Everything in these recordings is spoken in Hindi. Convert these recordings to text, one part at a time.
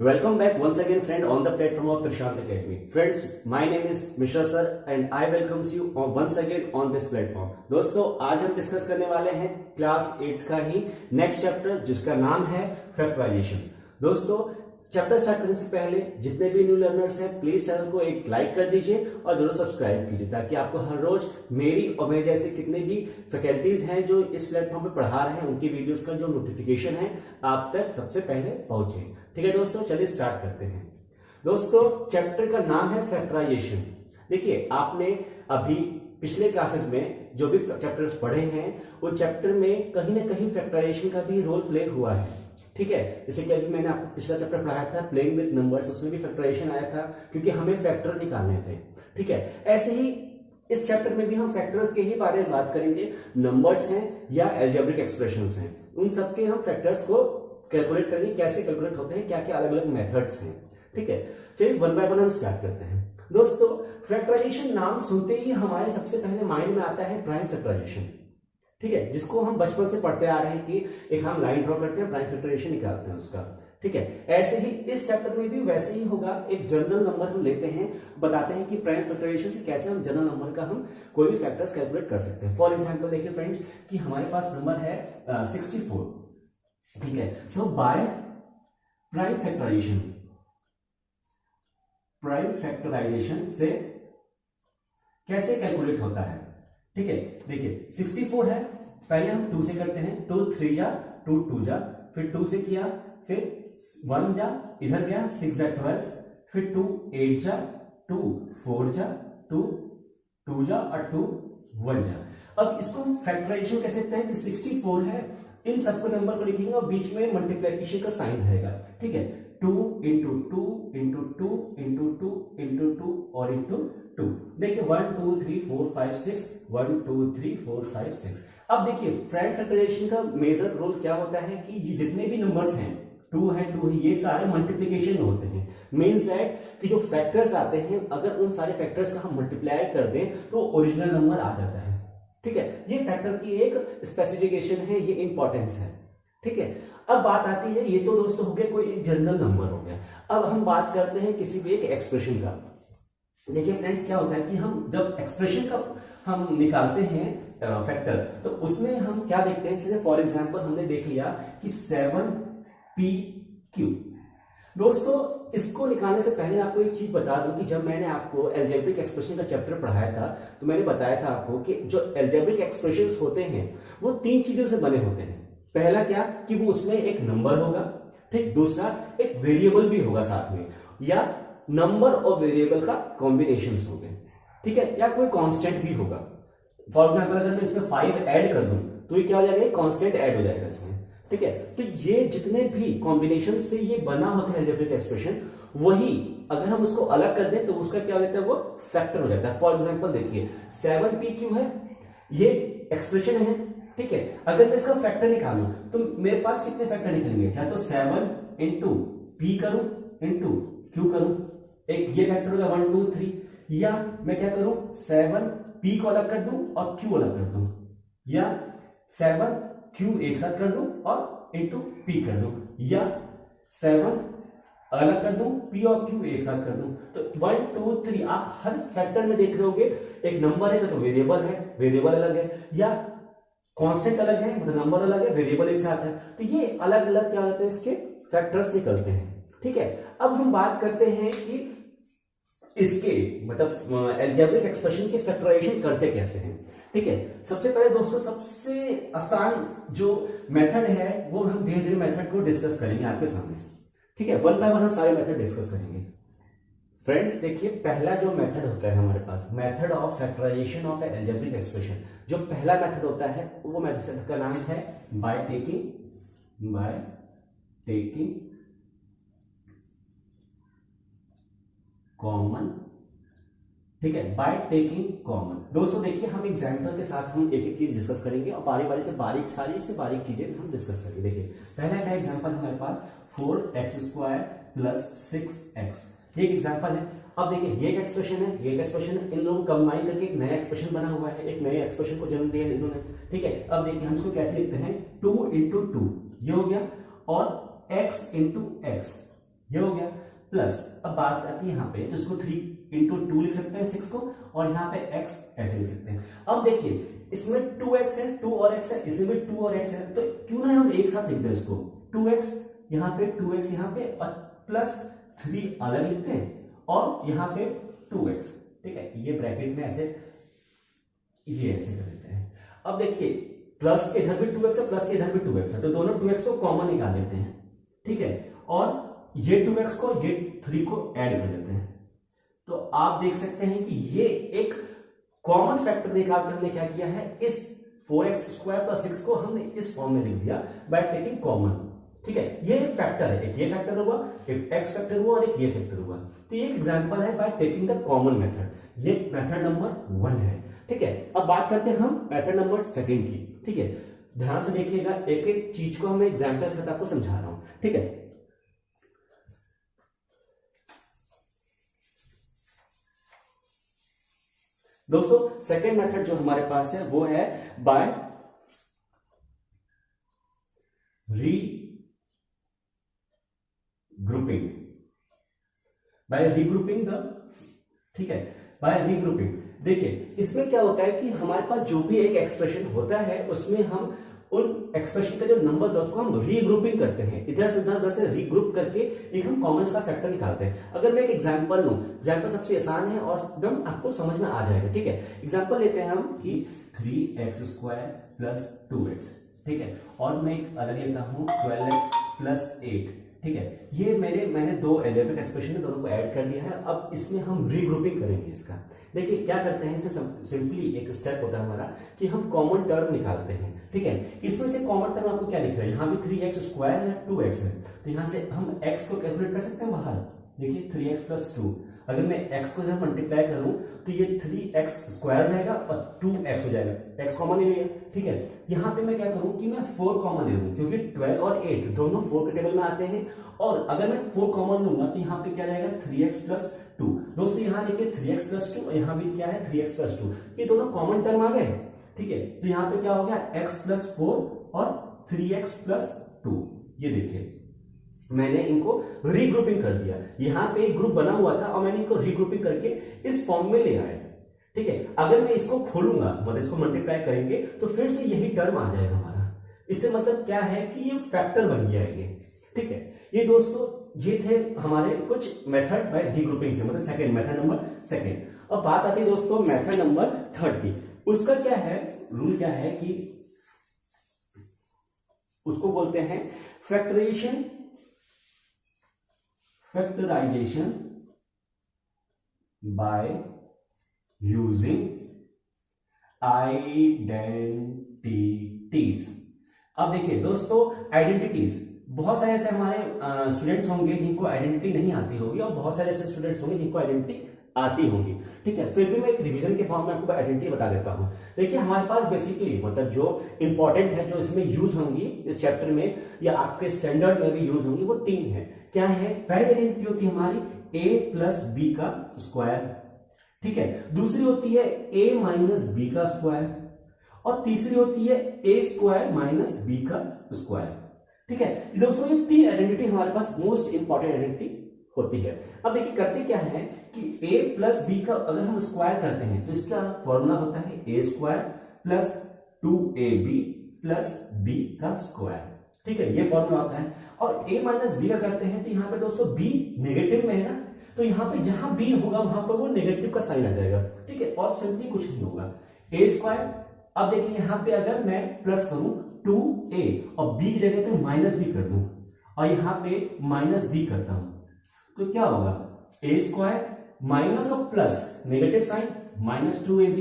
Welcome back once again, friend, on the platform of Prashant Academy. Friends, my name is Mishra sir and I welcomes you once again on this platform. दोस्तों, आज हम डिस्कस करने वाले हैं क्लास 8 का ही नेक्स्ट चैप्टर जिसका नाम है फैक्टराइजेशन। दोस्तों, चैप्टर स्टार्ट करने से पहले जितने भी न्यू लर्नर्स हैं प्लीज चैनल को एक लाइक कर दीजिए और जरूर सब्सक्राइब कीजिए ताकि आपको हर रोज मेरी और मेरे जैसे कितने भी फैकल्टीज हैं जो इस प्लेटफॉर्म पर पढ़ा रहे हैं उनकी वीडियोस का जो नोटिफिकेशन है आप तक सबसे पहले पहुंचे। ठीक है दोस्तों, चलिए स्टार्ट करते हैं। दोस्तों, चैप्टर का नाम है फैक्टराइजेशन। देखिए, आपने अभी पिछले क्लासेस में जो भी चैप्टर्स पढ़े हैं उन चैप्टर में कहीं ना कहीं फैक्टराइजेशन का भी रोल प्ले हुआ है। ठीक है, जैसे कि अभी मैंने आपको पिछला चैप्टर पढ़ाया था प्लेइंग विद नंबर्स, उसमें भी फैक्टराइजेशन आया था क्योंकि हमें फैक्टर निकालने थे। ठीक है, ऐसे ही इस चैप्टर में भी हम फैक्टर्स के ही बारे में बात करेंगे। नंबर्स हैं या अलजेब्रिक एक्सप्रेशंस हैं, उन सबके हम फैक्टर्स को कैलकुलेट करेंगे, कैसे कैलकुलेट होते हैं, क्या क्या अलग अलग मेथड्स हैं। ठीक है, चलिए वन बाय वन हम स्टार्ट करते हैं। दोस्तों, फैक्टराइजेशन नाम सुनते ही हमारे सबसे पहले माइंड में आता है प्राइम फैक्टराइजेशन। ठीक है, जिसको हम बचपन से पढ़ते आ रहे हैं कि एक हम लाइन ड्रॉ करते हैं, प्राइम फैक्टराइजेशन निकालते हैं उसका। ठीक है, ऐसे ही इस चैप्टर में भी वैसे ही होगा। एक जनरल नंबर हम लेते हैं, बताते हैं कि प्राइम फैक्टराइजेशन से कैसे हम जनरल नंबर का हम कोई भी फैक्टर्स कैलकुलेट कर सकते हैं। फॉर एग्जांपल देखिए फ्रेंड्स कि हमारे पास नंबर है 64। ठीक है, तो बाय प्राइम फैक्टराइजेशन से कैसे कैलकुलेट होता है। ठीक है, देखिए 64 है, पहले हम 2 से करते हैं। 2 3 जा 2 2 जा, फिर 2 से किया, फिर 1 जा, इधर गया 6 जा 12, फिर 2 8 जा, 2 4 जा, 2 2 जा और 2 1 जा। अब इसको हम फैक्टराइजेशन कह सकते हैं कि 64 है, इन सबको नंबर को लिखेंगे और बीच में मल्टीप्लिकेशन का साइन रहेगा। ठीक है, 2 इंटू 2 इंटू 2 इंटू 2 इंटू 2 और इंटू 2। देखिए 1 2 3 4 5 6, 1 2 3 4 5 6। अब देखिए प्राइम फैक्टराइजेशन का मेजर रोल क्या होता है कि ये जितने भी नंबर्स हैं 2 है 2 है, ये सारे मल्टीप्लिकेशन में होते हैं। मीन्स दैट कि जो फैक्टर्स आते हैं अगर उन सारे फैक्टर्स का हम मल्टीप्लाई कर दें तो ओरिजिनल नंबर आ जाता है। ठीक है, ये फैक्टर की एक स्पेसिफिकेशन है, ये इंपॉर्टेंस है। ठीक है, अब बात आती है, ये तो दोस्तों हो गया कोई एक जनरल नंबर हो गया। अब हम बात करते हैं किसी भी एक एक्सप्रेशन का। देखिए फ्रेंड्स, क्या होता है कि हम जब एक्सप्रेशन का हम निकालते हैं फैक्टर, तो उसमें हम क्या देखते हैं। जैसे फॉर एग्जांपल हमने देख लिया कि 7pq। दोस्तों, इसको निकालने से पहले आपको एक चीज बता दूं कि जब मैंने आपको अलजेब्रिक एक्सप्रेशन का चैप्टर पढ़ाया था तो मैंने बताया था आपको कि जो अलजेब्रिक एक्सप्रेशंस होते हैं वो 3 चीजों से बने होते हैं। पहला क्या कि वो उसमें एक नंबर होगा, ठीक, दूसरा एक वेरिएबल भी होगा साथ में, या नंबर और वेरिएबल का कॉम्बिनेशन हो गए। ठीक है, या कोई कांस्टेंट भी होगा। फॉर एग्जांपल अगर मैं इसमें 5 ऐड कर दूं तो ये क्या हो जाएगा, कांस्टेंट ऐड हो जाएगा इसमें। ठीक है, तो ये जितने भी कॉम्बिनेशन से ये बना होता है अलजेब्रिक एक्सप्रेशन, वही अगर हम उसको अलग कर दें तो उसका क्या हो जाता है, वो फैक्टर हो जाता है। फॉर एग्जांपल देखिए 7pq है, ये एक्सप्रेशन है। ठीक है, अगर मैं इसका फैक्टर निकालूं तो मेरे पास कितने फैक्टर निकलेंगे, चाहे तो 7 इंटू पी करूं इंटू क्यू करूं, एक ये फैक्टर होगा 1 2 3, या मैं क्या करूं 7 पी को अलग कर दूं और क्यू अलग कर दूं, या 7 क्यू एक साथ कर दूं और इंटू पी कर दूं, या 7 अलग कर दूं पी और क्यू एक साथ कर दूं। तो 1 2 3 आप हर फैक्टर में देख रहे होंगे एक नंबर है तो वेरिएबल है, वेरिएबल अलग है, या कांस्टेंट अलग है मतलब नंबर अलग है, वेरिएबल एक साथ है। तो ये अलग अलग क्या होते हैं, इसके फैक्टर्स निकलते हैं। ठीक है, अब हम बात करते हैं कि इसके मतलब अलजेब्रिक एक्सप्रेशन के फैक्टराइजेशन करते कैसे हैं। ठीक है, सबसे पहले दोस्तों सबसे आसान जो मेथड है वो हम धीरे धीरे मेथड को डिस्कस करेंगे आपके सामने। ठीक है, वन बाय वन हम सारे मेथड डिस्कस करेंगे। फ्रेंड्स देखिए, पहला जो मेथड होता है हमारे पास, method of factorization of algebraic expression, जो पहला मेथड होता है वो मेथड का नाम है बाय टेकिंग कॉमन। ठीक है, बाय टेकिंग कॉमन। दोस्तों देखिए, हम एग्जांपल के साथ हम एक एक चीज डिस्कस करेंगे और बारी बारी से सारी से बारीक चीजें हम डिस्कस करेंगे। देखिए पहला क्या एग्जांपल हमारे पास 4x² प्लस 6x, ये एक एग्जांपल है। अब देखिए ये एक एक्सप्रेशन है, ये एक एक्सप्रेशन है, इन लोगों को कंबाइन करके एक नया एक्सप्रेशन बना हुआ है, एक नए एक्सप्रेशन को जन्म दिया इन्होंने। ठीक है, अब देखिए हम इसको कैसे लिखते हैं, 2 इंटू 2 ये हो गया और x इंटू एक्स ये हो गया प्लस। अब बात आती है यहाँ पे, तो इसको 3 इंटू 2 लिख सकते हैं 6 को, और यहाँ पे x ऐसे लिख सकते हैं। अब देखिए इसमें 2x है, 2 और x है, इसमें भी 2 और x है, तो क्यों ना हम एक साथ लिख दें इसको, 2x यहाँ पे, 2x यहाँ पे, और प्लस 3 अलग लिखते हैं और यहाँ पे 2x, ठीक है, ये ब्रैकेट में ऐसे, ये ऐसे कर देते हैं। अब देखिए प्लस के इधर भी 2x है, प्लस के इधर भी 2x है, तो दोनों 2x को कॉमन निकाल देते हैं, ठीक है, और ये 2x को ये 3 को ऐड कर देते हैं। तो आप देख सकते हैं कि ये एक कॉमन फैक्टर निकालकर हमने क्या किया है, इस 4x स्क्वायर प्लस 6 को हमने इस फॉर्म में लिख दिया बाय टेकिंग कॉमन, ठीक है। ये एक फैक्टर है, एक ये फैक्टर हुआ, एक x फैक्टर हुआ और एक ये फैक्टर हुआ। तो ये एक एग्जांपल है by taking the common method, ये मेथड नंबर 1 है, ठीक है। अब बात करते हैं हम मेथड नंबर 2 की, ठीक है। ध्यान से देखिएगा, एक एक चीज को मैं एग्जाम्पल से आपको समझा रहा हूं, ठीक है। दोस्तों सेकेंड मेथड जो हमारे पास है वो है by regrouping, by regrouping the, ठीक है, बाय रीग्रुपिंग। देखिए इसमें क्या होता है कि हमारे पास जो भी एक एक्सप्रेशन होता है उसमें हम उन एक्सप्रेशन का जो नंबर था उसको हम रीग्रुपिंग करते हैं, इधर से उधर से रीग्रुप करके एक हम कॉमन का फैक्टर निकालते हैं। अगर मैं एक एग्जांपल लूं, एग्जांपल सबसे आसान है और एकदम आपको समझ में आ जाएगा, ठीक है। एग्जांपल लेते हैं हम कि 3x स्क्वायर प्लस 2x, ठीक है, और मैं एक अलग लेता हूं 12x प्लस 8, ठीक है। ये मैंने दो अलजेब्रिक एक्सप्रेशन है, दोनों को ऐड कर दिया है। अब इसमें हम रीग्रुपिंग करेंगे इसका। देखिए क्या करते हैं, इसमें सिंपली एक स्टेप होता है हमारा कि हम कॉमन टर्म निकालते हैं, ठीक है। इसमें से कॉमन टर्म आपको क्या दिख रहा है, यहाँ भी 3x स्क्वायर है, 2x है, तो यहाँ से हम x को कैलकुलेट कर सकते हैं बाहर। देखिए 3x प्लस 2, अगर मैं x को जब मल्टीप्लाई करूं तो ये 3x स्क्वायर हो जाएगा और 2x हो जाएगा, x कॉमन ले लिया, ठीक है। यहाँ पे मैं क्या करूं कि मैं 4 कॉमन ले लूं, क्योंकि 12 और 8 दोनों 4 के टेबल में आते हैं, और अगर मैं 4 कॉमन लूंगा तो यहाँ पे क्या जाएगा 3x प्लस 2। दोस्तों यहाँ देखिए 3x प्लस 2 और यहाँ भी क्या है 3x प्लस 2, ये दोनों कॉमन टर्म आ गए, ठीक है। तो यहाँ पे क्या हो गया x प्लस 4 और 3x प्लस 2, ये देखिए मैंने इनको रीग्रुपिंग कर दिया। यहाँ पे एक ग्रुप बना हुआ था और मैंने इनको रीग्रुपिंग करके इस फॉर्म में ले आया, ठीक है। अगर मैं इसको खोलूंगा, मतलब इसको मल्टीप्लाई करेंगे तो फिर से यही टर्म आ जाएगा हमारा। इससे मतलब क्या है कि ये फैक्टर बन गया है ये, ठीक है। ये दोस्तों ये थे हमारे कुछ मेथड बाय रीग्रुपिंग से, मतलब सेकंड मेथड नंबर 2। अब बात आती है दोस्तों मेथड नंबर 3 की। उसका क्या है, रूल क्या है कि उसको बोलते हैं फैक्टराइजेशन बाय यूजिंग आइडेंटिटीज। अब देखिए दोस्तों आइडेंटिटीज, बहुत सारे ऐसे हमारे स्टूडेंट्स होंगे जिनको आइडेंटिटी नहीं आती होगी और बहुत सारे ऐसे स्टूडेंट्स होंगे जिनको आइडेंटिटी आती होगी, ठीक है। फिर भी मैं एक रिवीजन के फॉर्म में आपको आइडेंटिटी बता देता हूं। देखिए हमारे पास बेसिकली मतलब जो इंपॉर्टेंट है, जो इसमें यूज होंगी इस चैप्टर में या आपके स्टैंडर्ड में भी यूज होंगी, वो 3 है। क्या है, पहली आइडेंटिटी होती है हमारी a प्लस बी का स्क्वायर, ठीक है। दूसरी होती है a माइनस बी का स्क्वायर, और तीसरी होती है a स्क्वायर माइनस बी का स्क्वायर, ठीक है। दोस्तों ये 3 आइडेंटिटी हमारे पास मोस्ट इंपॉर्टेंट आइडेंटिटी होती है। अब देखिए करते क्या है कि a प्लस बी का अगर हम स्क्वायर करते हैं तो इसका फॉर्मूला होता है a square plus 2ab plus b का स्क्वायर, ठीक है, ये फॉर्मूला होता है। और a माइनस बी का करते हैं तो यहाँ पे दोस्तों b नेगेटिव में है ना, तो यहाँ पे जहां b होगा वहां पर वो नेगेटिव का साइन आ जाएगा, ठीक है, और सिंपली कुछ नहीं होगा a स्क्वायर। अब देखिए यहाँ पे अगर मैं प्लस करूं 2a और b की जगह पे माइनस b कर दूं और यहाँ पे माइनस b करता हूं तो क्या होगा, a स्क्वायर माइनस और plus negative sign minus 2ab।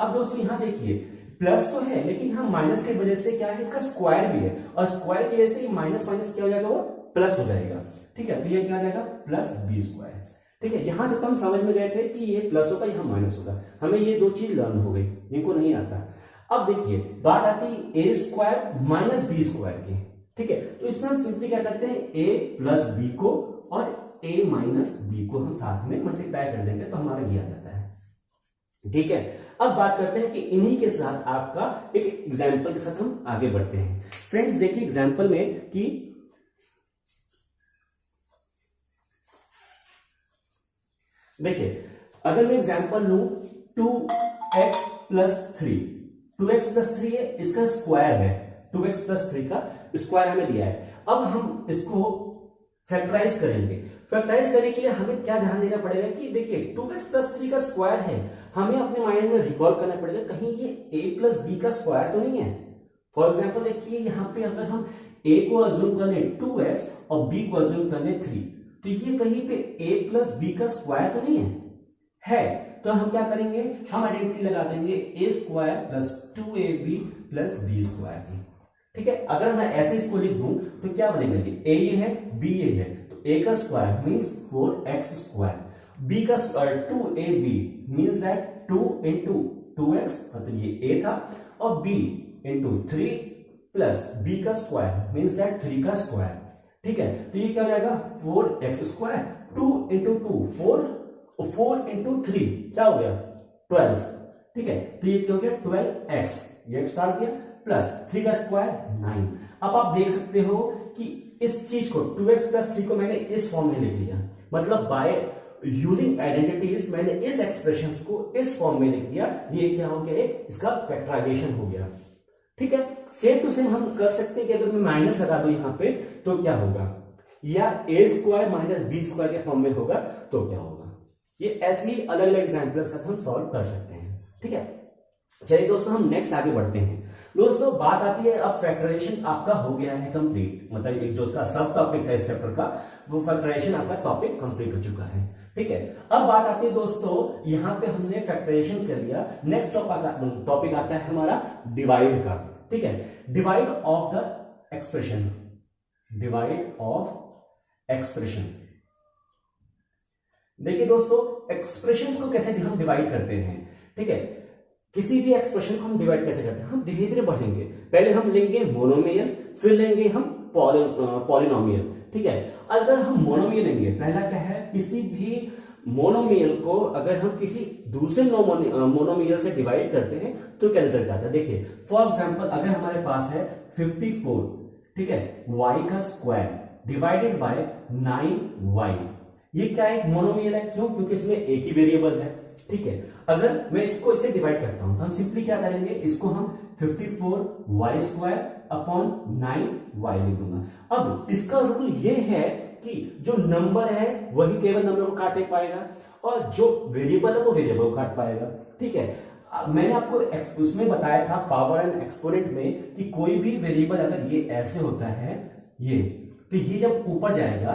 अब दोस्तों यहाँ देखिए प्लस तो है लेकिन यहाँ माइनस की वजह से क्या है, इसका स्क्वायर भी है, और स्क्वायर की वजह से माइनस माइनस क्या हो जाएगा, वो प्लस हो जाएगा, ठीक है। तो ये क्या हो जाएगा प्लस बी स्क्वायर, ठीक है। यहां तक तो हम समझ में गए थे कि ये प्लस होगा, यहाँ माइनस होगा, हमें ये 2 चीज लर्न हो गई, इनको नहीं आता। अब देखिए बात आती है a square minus B square की, ठीक है। तो इसमें हम सिंपली क्या करते हैं, a प्लस बी को और a माइनस बी को हम साथ में मल्टीप्लाई कर देंगे तो हमारा ये आ जाता है, ठीक है। अब बात करते हैं कि इन्हीं के साथ आपका एक एग्जाम्पल के साथ हम आगे बढ़ते हैं। फ्रेंड्स देखिए एग्जाम्पल में कि देखिए अगर मैं एग्जांपल लूं 2x+3, 2x+3 है, इसका स्क्वायर है, 2x+3 का स्क्वायर हमें दिया है। अब हम इसको फैक्टराइज करेंगे। फैक्टराइज करने के लिए हमें क्या ध्यान देना पड़ेगा कि देखिए 2x+3 का स्क्वायर है, हमें अपने माइंड में रिकॉल करना पड़ेगा कहीं ये a+b का स्क्वायर तो नहीं है। फॉर एग्जांपल देखिए यहाँ पे अगर हम a को अज्यूम कर लें 2x और b को अज्यूम कर लें 3, तो ये कहीं पे a+b का स्क्वायर तो नहीं है। तो हम क्या करेंगे, हम आइडेंटिटी लगा देंगे a² + 2ab+b²। ठीक है, अगर मैं ऐसे इसको लिख दूं तो क्या बनेगा, ये a ये है b ये है, तो a का स्क्वायर मींस 4x², b का square 2ab means that 2 × 2x, मतलब ये a था, और b × 3 प्लस b का स्क्वायर मींस दैट 3 का स्क्वायर। ठीक है, तो ये क्या हो जाएगा 4x², 2 × 2 4, 4 × 3 क्या हो गया 12। ठीक है, तो ये क्या हो गया 12x, ये x डाल दिया, प्लस 3 का स्क्वायर 9। अब आप देख सकते हो कि इस चीज को 2x+3 को मैंने इस फॉर्म में लिख लिया, मतलब बाय यूजिंग आइडेंटिटीज मैंने इस एक्सप्रेशन को इस फॉर्म में लिख दिया। ये क्या हो गया, इसका फैक्टराइजेशन हो गया। ठीक है, सेम टू सेम हम कर सकते हैं कि अगर मैं माइनस लगा दूं यहां पे तो क्या होगा, या a² - b² के फॉर्म में होगा तो क्या होगा। ये ऐसे ही अलग अलग एग्जाम्पल के साथ हम सॉल्व कर सकते हैं। ठीक है, चलिए दोस्तों हम नेक्स्ट आगे बढ़ते हैं। दोस्तों बात आती है, अब फैक्टराइजेशन आपका हो गया है कंप्लीट, मतलब एक जो उसका सब टॉपिक था इस चैप्टर का, वो फैक्टराइजेशन आपका टॉपिक कंप्लीट हो चुका है। ठीक है, अब बात आती है दोस्तों, यहाँ पे हमने फैक्टराइजेशन कर लिया, नेक्स्ट टॉपिक आता है हमारा डिवाइड का। ठीक है, divide of the expression, divide of expression. देखिए दोस्तों एक्सप्रेशंस को कैसे हम डिवाइड करते हैं। ठीक है, किसी भी एक्सप्रेशन को हम डिवाइड कैसे करते हैं, हम धीरे धीरे बढ़ेंगे। पहले हम लेंगे मोनोमियल, फिर लेंगे हम पॉलिनोमियल। ठीक है, अगर हम मोनोमियल लेंगे, पहला क्या है, किसी भी मोनोमियल को अगर हम किसी दूसरे मोनोमियल से डिवाइड करते हैं तो क्या रिजल्ट आता है। देखिए फॉर एग्जांपल अगर हमारे पास है 54, ठीक है, y का स्क्वायर डिवाइडेड बाय 9y, ये क्या एक मोनोमियल है, क्यों, क्योंकि इसमें एक ही वेरिएबल है। ठीक है, अगर मैं इसको इसे डिवाइड करता हूं तो हम सिंपली क्या करेंगे, इसको हम 54y² अपॉन 9y लिख दूंगा। अब इसका रूल ये है कि जो नंबर है वही केवल नंबर को काट पाएगा और जो वेरिएबल है वो वेरिएबल को काट पाएगा। ठीक है, मैंने आपको उसमें बताया था पावर एंड एक्सपोनेंट में कि कोई भी वेरिएबल अगर ये ऐसे होता है, ये तो ये जब ऊपर जाएगा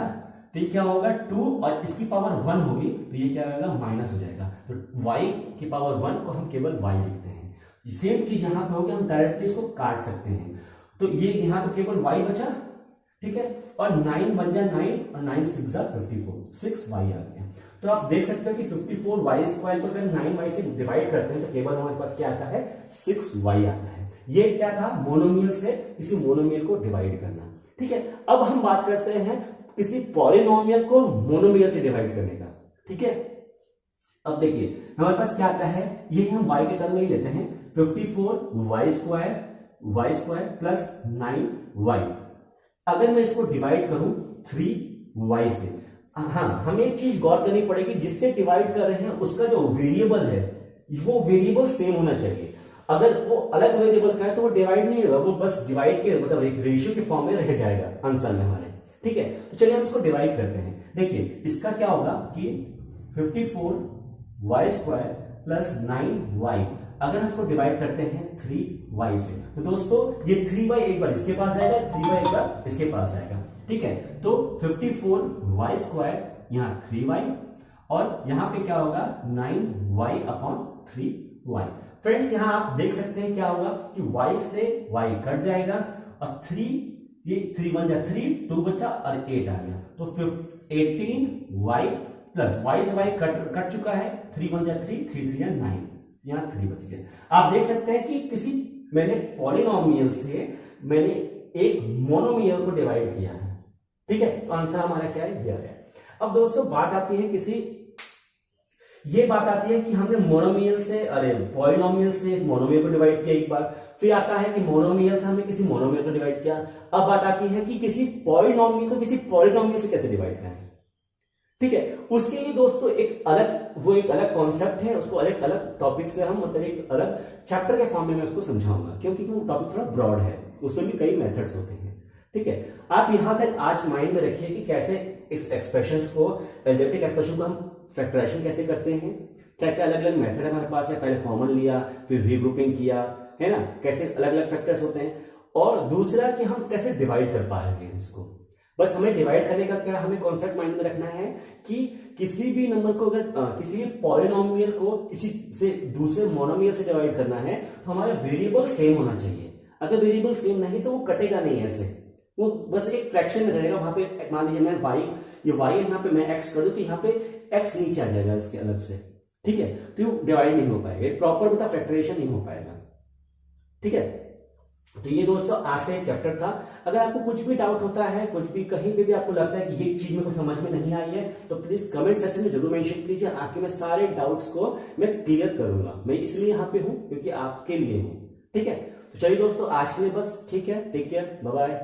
तो ये क्या होगा 2 और इसकी पावर 1 होगी तो ये क्या होगा माइनस हो जाएगा। तो y की पावर 1 को हम केवल y लिखते हैं। सेम चीज यहां पे होगी, हम डायरेक्टली इसको काट सकते हैं, तो ये यहां पे केवल y बचा। ठीक है, और 9 बन जा 9 और 9 6 जा 54, 6y आ गया। तो आप देख सकते हो कि 54y² को अगर 9y से डिवाइड करते हैं तो केवल हमारे पास क्या आता है 6y आता है। ये क्या था, मोनोमियल से किसी मोनोमियल को डिवाइड करना। ठीक है, अब हम बात करते हैं किसी पॉलिनोमियल को मोनोमियल से डिवाइड करने का। ठीक है, अब देखिए हमारे पास क्या आता है, ये हम y के टर्म में ही लेते हैं, 54y² प्लस 9y। अगर मैं इसको डिवाइड करूं 3y से, हाँ हमें एक चीज गौर करनी पड़ेगी, जिससे डिवाइड कर रहे हैं उसका जो वेरिएबल है वो वेरिएबल सेम होना चाहिए। अगर वो अलग वेरिएबल का है तो वो डिवाइड नहीं होगा, वो बस डिवाइड के मतलब एक रेशियो के फॉर्म में रह जाएगा आंसर में हमारे। ठीक है, तो चलिए हम इसको डिवाइड करते हैं। देखिए इसका क्या होगा कि 54y² प्लस 9y, अगर हम इसको डिवाइड करते हैं 3y से, तो दोस्तों ये 3y एक बार इसके पास जाएगा, 3y एक बार इसके पास जाएगा। ठीक है, तो 54y² यहां 3y और यहां पे क्या होगा 9y अपॉन 3y। फ्रेंड्स यहां आप देख सकते हैं क्या होगा कि y से y कट जाएगा और 3 ये 3 1 जा 3, 2 बचा और 8 आ गया, तो 18y प्लस y से y कट चुका है, 3 1 जा 3, 3 3 जा 9, यहां 3 बच गया। आप देख सकते हैं कि किसी मैंने पॉलिनोमियल से मैंने एक मोनोमियल को डिवाइड किया है। ठीक है, तो आंसर हमारा क्या है, ये है। अब दोस्तों बात आती है ये बात आती है कि हमने मोनोमियल से पॉलिनोमियल से मोनोमियल को डिवाइड किया एक बार, फिर आता है कि मोनोमियल से हमने किसी मोनोमियल को डिवाइड किया। अब बात आती है कि किसी पॉलिनोमियल को किसी पॉलिनोमियल से कैसे डिवाइड करें। ठीक है। उसके लिए दोस्तों एक अलग कॉन्सेप्ट है, उसको अलग अलग टॉपिक से हम मतलब एक अलग चैप्टर के फॉर्म में मैं उसको समझाऊंगा, क्योंकि वो टॉपिक थोड़ा ब्रॉड है, उसमें भी कई मेथड्स होते हैं। ठीक है, आप यहां तक आज माइंड में रखिए कि कैसे इस एक्सप्रेशंस को, अलजेब्रिक एक्सप्रेशन को हम फैक्टराइजेशन कैसे करते हैं, क्या क्या अलग अलग मेथड है हमारे पास है, पहले कॉमन लिया फिर रीग्रुपिंग किया, है ना, कैसे अलग अलग फैक्टर्स होते हैं, और दूसरा कि हम कैसे डिवाइड कर पाएंगे इसको। बस हमें डिवाइड करने का क्या हमें कॉन्सेप्ट माइंड में रखना है कि किसी भी नंबर को अगर किसी भी पॉलिनोमियल को किसी से दूसरे मोनोमियल से डिवाइड करना है तो हमारा वेरिएबल सेम होना चाहिए। अगर वेरिएबल सेम नहीं तो वो कटेगा नहीं ऐसे, वो बस एक फ्रैक्शन में रहेगा। वहां पे मान लीजिए मैं ये y है, यहाँ पे मैं x कर दूं तो यहाँ पे x नीचे आ जाएगा इसके अलग से। ठीक है, तो ये डिवाइड नहीं हो पाएगा, प्रॉपर मतलब फैक्टराइजेशन नहीं हो पाएगा। ठीक है, तो ये दोस्तों आज का एक चैप्टर था। अगर आपको कुछ भी डाउट होता है, कुछ भी कहीं पे भी आपको लगता है कि ये चीज मेरे को समझ में नहीं आई है, तो प्लीज कमेंट सेक्शन में जरूर मेंशन कीजिए, आके मैं सारे डाउट्स को मैं क्लियर करूंगा। मैं इसलिए यहाँ पे हूँ क्योंकि आपके लिए हूँ। ठीक है, तो चलिए दोस्तों आज के लिए बस, ठीक है, टेक केयर, बाय बाय।